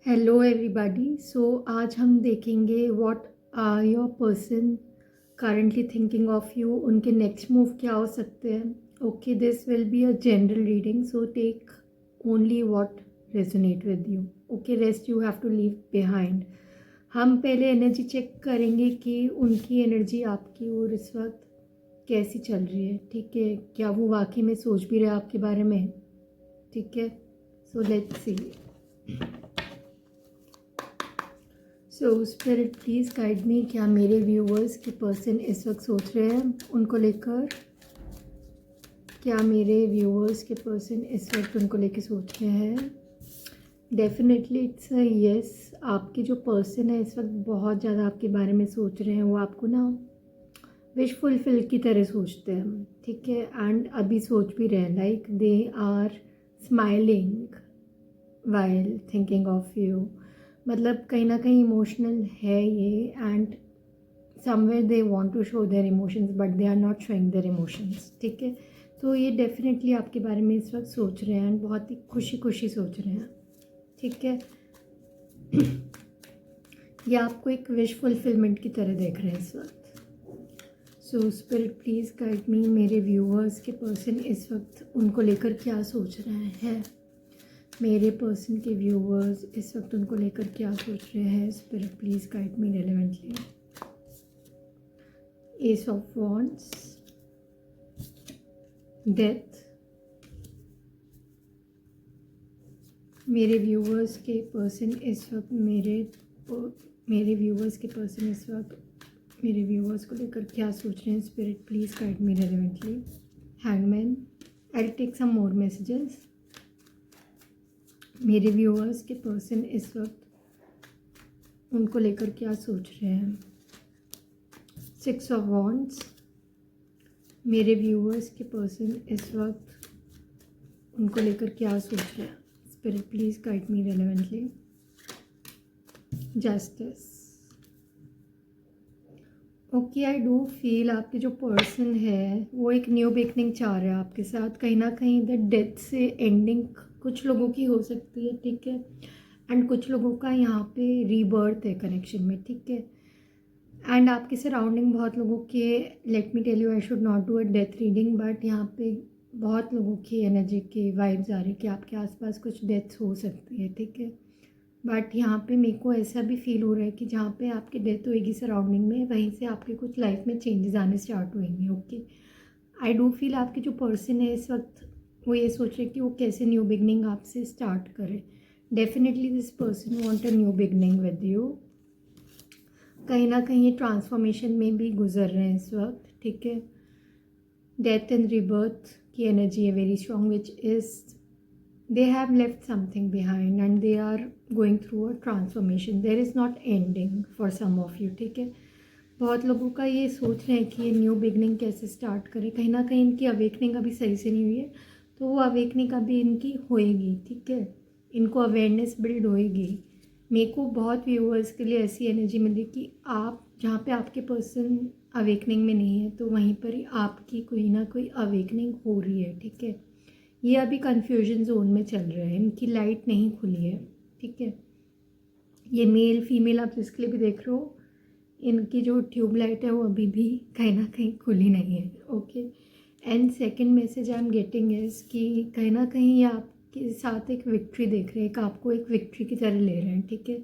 Hello everybody. आज हम देखेंगे what are your person currently thinking of you. उनके नेक्स्ट मूव क्या हो सकते हैं। Okay, this will be a general reading, so take only what resonate with you. Okay, rest you have to leave behind. हम पहले energy check करेंगे कि उनकी एनर्जी आपकी और इस वक्त कैसी चल रही है। ठीक है, क्या वो वाकई में सोच भी रहे हैं आपके बारे में। ठीक है, so let's C. So spirit please guide मी, क्या मेरे व्यूवर्स के पर्सन इस वक्त सोच रहे हैं उनको लेकर। क्या मेरे व्यूवर्स के पर्सन इस वक्त उनको लेकर सोच रहे हैं। Definitely it's a yes. आपके जो पर्सन है इस वक्त बहुत ज़्यादा आपके बारे में सोच रहे हैं। वो आपको ना विश फुलफिल की तरह सोचते हैं। ठीक है, एंड अभी सोच भी रहे हैं, like they are smiling while thinking of you. मतलब कहीं ना कहीं इमोशनल है ये, and somewhere they want to show their emotions but they are not showing their emotions. ठीक है, तो ये डेफिनेटली आपके बारे में इस वक्त सोच रहे हैं, बहुत ही खुशी खुशी सोच रहे हैं। ठीक है, ये आपको एक विश फुलफिलमेंट की तरह देख रहे हैं इस वक्त। सो स्पिरिट प्लीज़ गाइड मी, मेरे व्यूअर्स के पर्सन इस वक्त उनको लेकर क्या सोच रहे हैं। मेरे पर्सन के व्यूअर्स इस वक्त उनको लेकर क्या सोच रहे हैं। Spirit please guide me relevantly. Ace of wands, death. मेरे व्यूअर्स के पर्सन इस वक्त मेरे व्यूअर्स के पर्सन इस वक्त मेरे व्यूअर्स को लेकर क्या सोच रहे हैं। Spirit please guide me relevantly. Hangman, I take some more messages. मेरे व्यूअर्स के पर्सन इस वक्त उनको लेकर क्या सोच रहे हैं। 6 ऑफ वॉन्ड्स, मेरे व्यूअर्स के पर्सन इस वक्त उनको लेकर क्या सोच रहे हैं। Spirit please guide me relevantly. Justice. Okay, I do feel आपके जो पर्सन है वो एक न्यू बिगनिंग चाह रहे हैं आपके साथ। कहीं ना कहीं द डेथ से एंडिंग कुछ लोगों की हो सकती है। ठीक है, एंड कुछ लोगों का यहाँ पे रीबर्थ है कनेक्शन में। ठीक है, एंड आपके सराउंडिंग बहुत लोगों के, let me tell you I should not do a death reading, but यहाँ पे बहुत लोगों की एनर्जी के वाइब्स आ रही है कि आपके आसपास कुछ डेथ्स हो सकती है। ठीक है, बट यहाँ पे मेरे को ऐसा भी फील हो रहा है कि जहाँ पे आपकी डेथ होएगी सराउंडिंग में, वहीं से आपके कुछ लाइफ में चेंजेस आने स्टार्ट होएंगे। ओके, आई डू फील आपके जो पर्सन है इस वक्त वो ये सोच रहे कि वो कैसे न्यू बिगनिंग आपसे स्टार्ट करे। Definitely this person want a new beginning with you. कहीं ना कहीं ये ट्रांसफॉर्मेशन में भी गुजर रहे हैं इस वक्त। ठीक है, डेथ एंड रीबर्थ की एनर्जी है very strong, which is they have left something behind and they are going through a transformation. There is not ending for some of you. ठीक है, बहुत लोगों का ये सोच रहे हैं कि ये न्यू बिगनिंग कैसे स्टार्ट करें। कहीं ना कहीं इनकी अवेकनिंग अभी सही से नहीं हुई है, तो वो अवेकनिंग अभी इनकी होएगी। ठीक है, इनको अवेयरनेस बिल्ड होएगी। मेरे को बहुत व्यूअर्स के लिए ऐसी एनर्जी मिली कि आप जहाँ पे आपके पर्सन अवेकनिंग में नहीं है तो वहीं पर ही आपकी कोई ना कोई अवेकनिंग हो रही है। ठीक है, ये अभी कन्फ्यूजन जोन में चल रहे हैं, इनकी लाइट नहीं खुली है। ठीक है, ये मेल फीमेल आप जिसके लिए भी देख रहे हो, इनकी जो ट्यूब लाइट है वो अभी भी कहीं ना कहीं खुली नहीं है। Okay, and second message I am getting is कि कहीं ना कहीं ये आपके साथ एक विक्ट्री देख रहे हैं, कि आपको एक विक्ट्री की तरह ले रहे हैं। ठीक है,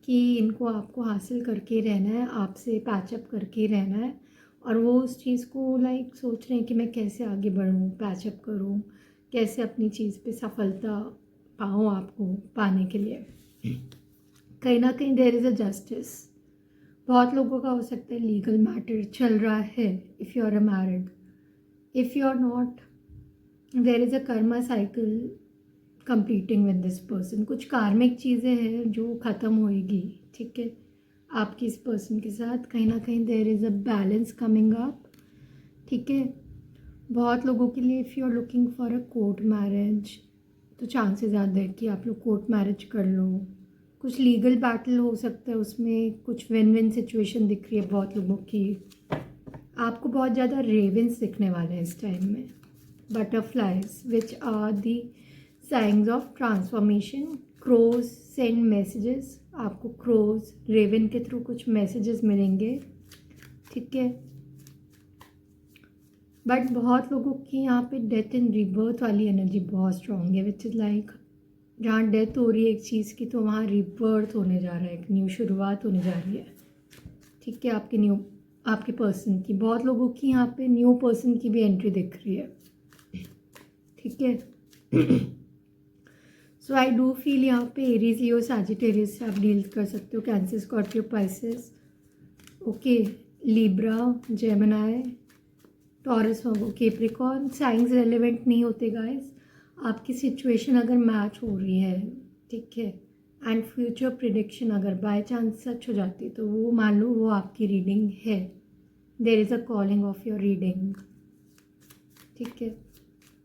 कि इनको आपको हासिल करके रहना है, आपसे पैचअप करके रहना है, और वो उस चीज़ को लाइक सोच रहे हैं कि मैं कैसे आगे बढ़ूँ, पैचअप करूँ, कैसे अपनी चीज़ पे सफलता पाऊँ आपको पाने के लिए। कहीं ना कहीं देयर इज़ अ जस्टिस। बहुत लोगों का हो सकता है लीगल मैटर चल रहा है। If you are a married, if you are not, there is a karma cycle completing with this person. कुछ कार्मिक चीज़ें हैं जो ख़त्म होएगी। ठीक है, आपकी इस पर्सन के साथ कहीं ना कहीं there is a balance coming up. ठीक है, बहुत लोगों के लिए if you are looking for a court marriage तो चांसेस ज़्यादा है कि आप लोग कोर्ट मैरिज कर लो। कुछ लीगल बैटल हो सकता है, उसमें कुछ विन विन सिचुएशन दिख रही है बहुत लोगों की। आपको बहुत ज़्यादा रेवेंस दिखने वाले हैं इस टाइम में, butterflies which are the science of transformation, crows send messages, आपको क्रोज रेवन के थ्रू कुछ मैसेजेस मिलेंगे, ठीक है। बट बहुत लोगों की यहाँ पे डेथ एंड रिबर्थ वाली एनर्जी बहुत स्ट्रॉन्ग है, विच इज़ लाइक जहाँ डेथ हो रही है एक चीज़ की तो वहाँ रिबर्थ होने जा रहा है, एक न्यू शुरुआत होने जा रही है, ठीक है। आपके पर्सन की, बहुत लोगों की यहाँ पे न्यू पर्सन की भी एंट्री दिख रही है, ठीक है। सो आई डू फील यहाँ पे एरीज लियो सैजिटेरियस से आप डील कर सकते हो, Cancer Scorpio Pisces, okay, Libra, Gemini, Taurus, Virgo, Capricorn. Science relevant नहीं होते गाइस, आपकी सिचुएशन अगर मैच हो रही है, ठीक है, एंड फ्यूचर प्रिडिक्शन अगर बाय चांस सच हो जाती है तो वो मान लो वो आपकी रीडिंग है, there is a calling of your reading, ठीक है।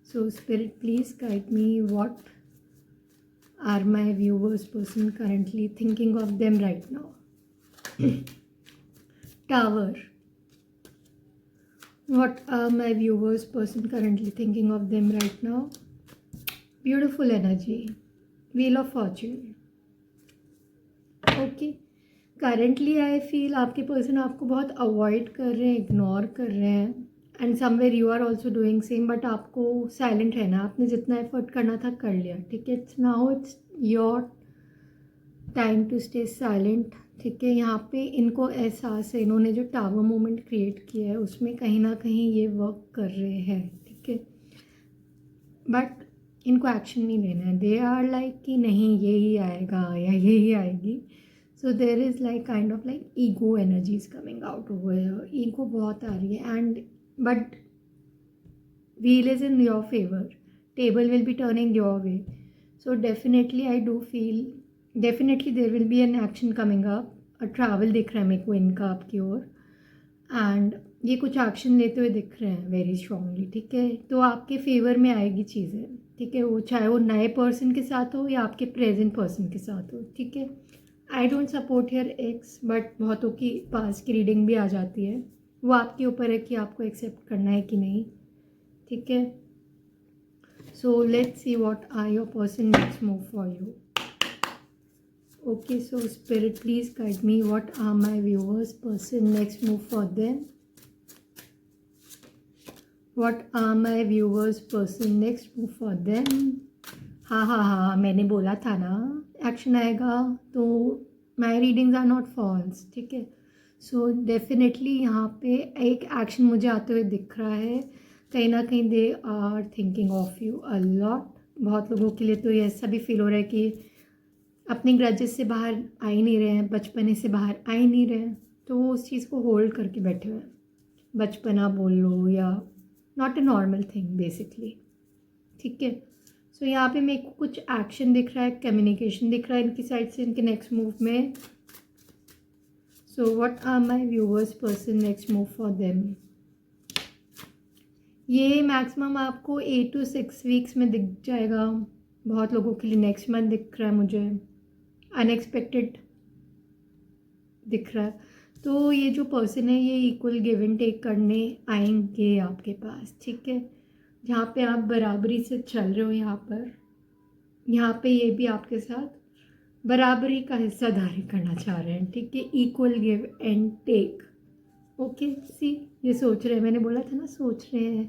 So spirit please guide me, what are my viewers person currently thinking of them right now. Tower, what are my viewers person currently thinking of them right now? Beautiful energy, wheel of fortune, okay। currently I feel आपके person आपको बहुत avoid कर रहे हैं, ignore कर रहे हैं, and somewhere you are also doing same, but आपको साइलेंट रहना, आपने जितना एफर्ट करना था कर लिया, ठीक है। It's your time to stay silent, ठीक है। यहाँ पे इनको एहसास है, इन्होंने जो टावर मोमेंट क्रिएट किया है उसमें कहीं ना कहीं ये वर्क कर रहे हैं, ठीक है, बट इनको एक्शन नहीं लेना है। दे आर लाइक कि नहीं यही आएगा या यही आएगी, so there is like kind of like ego energy is coming out over, ego बहुत आ रही है, and but wheel is in your favour, table will be turning your way, so definitely I do feel definitely there will be an action coming up, travel दिख रहा है मेरे को इनका आपकी ओर, एंड ये कुछ एक्शन लेते हुए दिख रहे हैं वेरी स्ट्रांगली, ठीक है। तो आपके फेवर में आएगी चीज़ें, ठीक है, वो चाहे वो नए पर्सन के साथ हो या आपके प्रेजेंट पर्सन के साथ हो, ठीक है। I don't support your x, but बहुतों की पास की रीडिंग भी आ जाती है, वो आपके ऊपर है कि आपको एक्सेप्ट करना है कि नहीं, ठीक है। So let's see what are your person next move for you. Okay, so spirit please guide me, what are my viewers person next move for them? What are my viewers person next move for them? हाँ, मैंने बोला था ना action आएगा, तो माई readings are not false, ठीक है। So definitely यहाँ पे एक एक्शन मुझे आते हुए दिख रहा है, कहीं ना कहीं they are thinking of you a lot. बहुत लोगों के लिए तो ये ऐसा भी फील हो रहा है कि अपने ग्रजेस से बाहर आ ही नहीं रहे हैं, बचपने से बाहर आ ही नहीं रहे हैं, तो वो उस चीज़ को होल्ड करके बैठे हुए हैं, बचपना बोल लो या not a normal thing basically, ठीक है। सो यहाँ पे मेरे को कुछ एक्शन दिख रहा है, कम्युनिकेशन दिख रहा है इनकी साइड से, इनके नेक्स्ट मूव में। So what are my viewers person next move for them? ये मैक्सिमम आपको 8 to 6 वीक्स में दिख जाएगा, बहुत लोगों के लिए नेक्स्ट मंथ दिख रहा है मुझे, अनएक्सपेक्टेड दिख रहा है। तो ये जो पर्सन है ये इक्वल गिव एंड टेक करने आएंगे आपके पास, ठीक है। जहाँ पे आप बराबरी से चल रहे हो, यहाँ पे ये भी आपके साथ बराबरी का हिस्सादारी करना चाह रहे हैं, ठीक है। Equal give and take, okay. See ये सोच रहे हैं, मैंने बोला था ना सोच रहे हैं,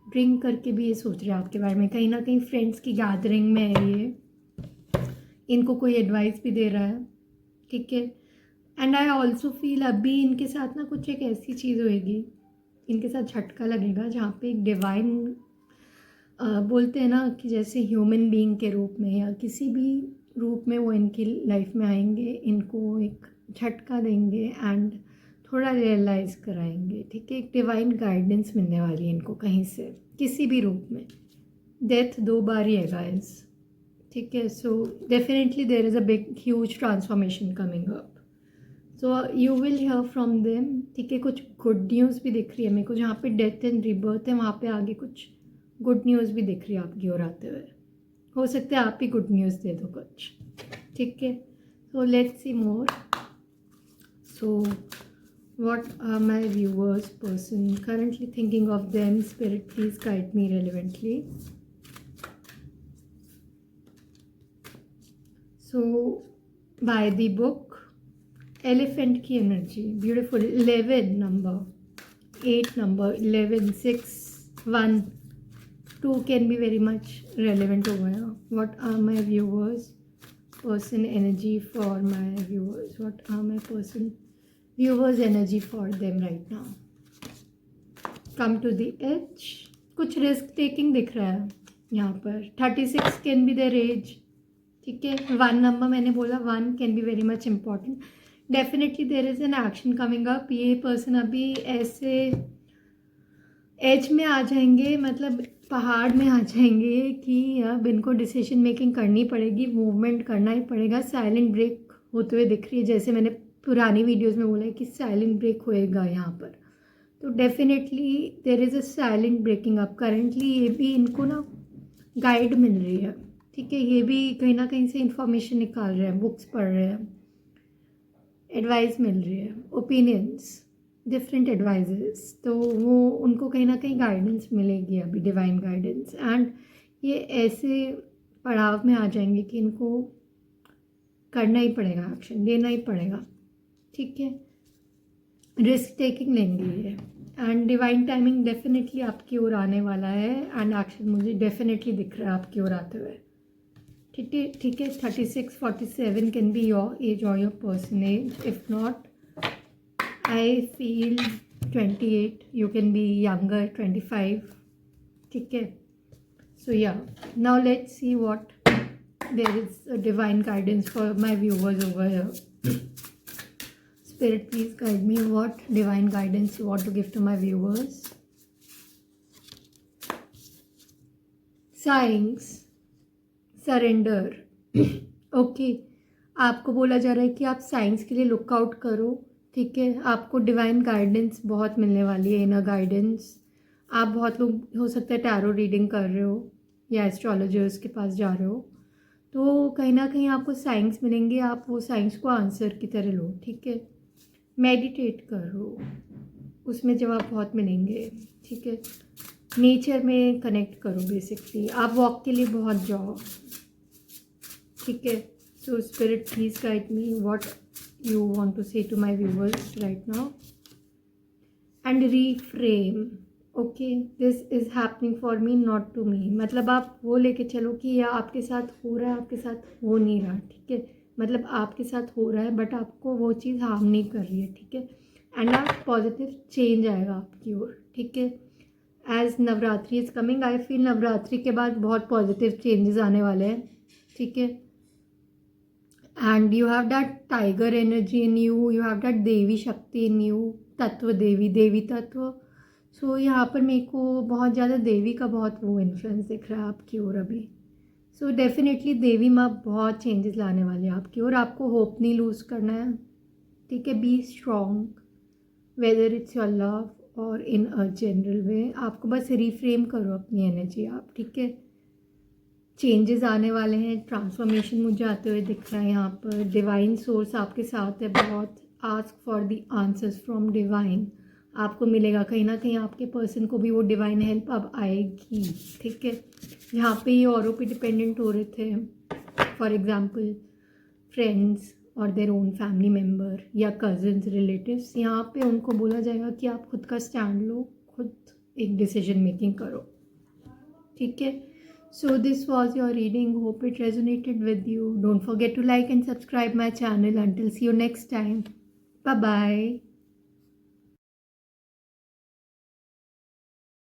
ड्रिंक करके भी ये सोच रहे हैं आपके बारे में, कहीं ना कहीं फ्रेंड्स की गैदरिंग में है ये, इनको कोई एडवाइस भी दे रहा है, ठीक है। एंड आई ऑल्सो फील अभी इनके साथ ना कुछ एक ऐसी चीज़ होएगी, इनके साथ झटका लगेगा जहाँ पे एक डिवाइन बोलते हैं ना कि जैसे ह्यूमन बीइंग के रूप में या किसी भी रूप में वो इनकी लाइफ में आएंगे, इनको एक झटका देंगे एंड थोड़ा रियलाइज़ कराएंगे, ठीक है। एक डिवाइन गाइडेंस मिलने वाली है इनको कहीं से, किसी भी रूप में। डेथ 2 बार ही है गाइस, ठीक है। So definitely there is a big huge transformation coming up, so you will hear from them, ठीक है। कुछ गुड न्यूज़ भी दिख रही है मेरे को, जहाँ पे डेथ एंड रिबर्थ है वहाँ पे आगे कुछ गुड न्यूज़ भी दिख रही है आपकी ओर आते हुए, हो सकता है आप ही गुड न्यूज़ दे दो कुछ, ठीक है। So let's C more. So what are my viewers person currently thinking of them? Spirit please guide me relevantly. So by the book elephant की energy beautiful 11 number 8 number 11 6 1 2 can be very much relevant over here. What are my viewers person energy for my viewers? What are my viewers energy for them right now? Come to the edge. कुछ risk taking दिख रहा है यहाँ पर. 36 can be there as. ठीक है. 1 number मैंने बोला 1 can be very much important. Definitely there is an action coming up. ये पर्सन अभी ऐसे एज में आ जाएंगे, मतलब पहाड़ में आ जाएंगे कि अब इनको डिसीजन मेकिंग करनी पड़ेगी, मूवमेंट करना ही पड़ेगा. साइलेंट ब्रेक होते हुए दिख रही है, जैसे मैंने पुरानी वीडियोस में बोला है कि साइलेंट ब्रेक होएगा यहाँ पर. तो definitely there is a silent breaking up. Currently ये भी इनको ना गाइड मिल रही है. ठीक है. ये भी कहीं ना कहीं से इंफॉर्मेशन निकाल रहे हैं, बुक्स पढ़ रहे हैं, एडवाइस मिल रही है, ओपिनियंस, डिफरेंट एडवाइजेस. तो वो उनको कहीं ना कहीं गाइडेंस मिलेगी अभी, डिवाइन गाइडेंस. एंड ये ऐसे पड़ाव में आ जाएंगे कि इनको करना ही पड़ेगा, एक्शन लेना ही पड़ेगा. ठीक है. रिस्क टेकिंग लेंगे ये. एंड डिवाइन टाइमिंग डेफिनेटली आपकी ओर आने वाला है. एंड एक्शन मुझे डेफिनेटली दिख रहा है आपकी ओर आते हुए. ठीक है. ठीक है. 36 47 कैन बी योर एज और your person age. If not I feel 28. You can be younger, 25. ठीक है. So yeah, now let's see what there is a divine guidance for my viewers over here. Spirit, please guide me. What divine guidance you want to give to my viewers? Signs, surrender. Okay, आपको बोला जा रहा है कि आप science के लिए lookout करो. ठीक है. आपको डिवाइन गाइडेंस बहुत मिलने वाली है, इनर गाइडेंस. आप बहुत लोग हो सकता है टैरो रीडिंग कर रहे हो या एस्ट्रोलॉजर्स के पास जा रहे हो, तो कहीं ना कहीं आपको साइंस मिलेंगे. आप वो साइंस को आंसर की तरह लो. ठीक है. मेडिटेट करो, उसमें जवाब बहुत मिलेंगे. ठीक है. नेचर में कनेक्ट करो. बेसिकली आप वॉक के लिए बहुत जाओ. ठीक है. So spirit please guide me what you want to say to my viewers right now. And reframe. Okay, this is happening for me, not to me. मतलब आप वो लेके चलो कि यह आपके साथ हो रहा है, आपके साथ हो नहीं रहा. ठीक है. मतलब आपके साथ हो रहा है बट आपको वो चीज़ हार्म नहीं कर रही है. ठीक है. एंड आप पॉजिटिव चेंज आएगा आपकी ओर. ठीक है. As Navratri is coming, I feel Navratri के बाद बहुत पॉजिटिव चेंजेस आने वाले हैं. ठीक है. And you have that tiger energy in you, you have that देवी शक्ति in you, तत्व देवी तत्व. सो यहाँ पर मेरे को बहुत ज़्यादा देवी का बहुत वो इन्फ्लुएंस दिख रहा है आपकी ओर अभी. सो डेफिनेटली देवी माँ बहुत चेंजेस लाने वाली है आपकी ओर. आपको होप नहीं लूज़ करना है. ठीक है. Be strong whether it's your love और इन अ जनरल वे. आपको बस रिफ्रेम करो अपनी एनर्जी आप. ठीक है. चेंजेस आने वाले हैं, ट्रांसफॉर्मेशन मुझे आते हुए दिख रहा है यहाँ पर. डिवाइन सोर्स आपके साथ है बहुत. Ask for the answers from divine. आपको मिलेगा कहीं ना कहीं. आपके पर्सन को भी वो डिवाइन हेल्प अब आएगी. ठीक है. यहाँ पे ये औरों पे डिपेंडेंट हो रहे थे, फॉर एग्जांपल फ्रेंड्स और देयर ओन फैमिली मेम्बर या कजन्स, रिलेटिव्स. यहाँ पे उनको बोला जाएगा कि आप खुद का स्टैंड लो, खुद एक डिसीजन मेकिंग करो. ठीक है. So this was your reading. Hope it resonated with you. Don't forget to like and subscribe my channel. Until see you next time. Bye bye.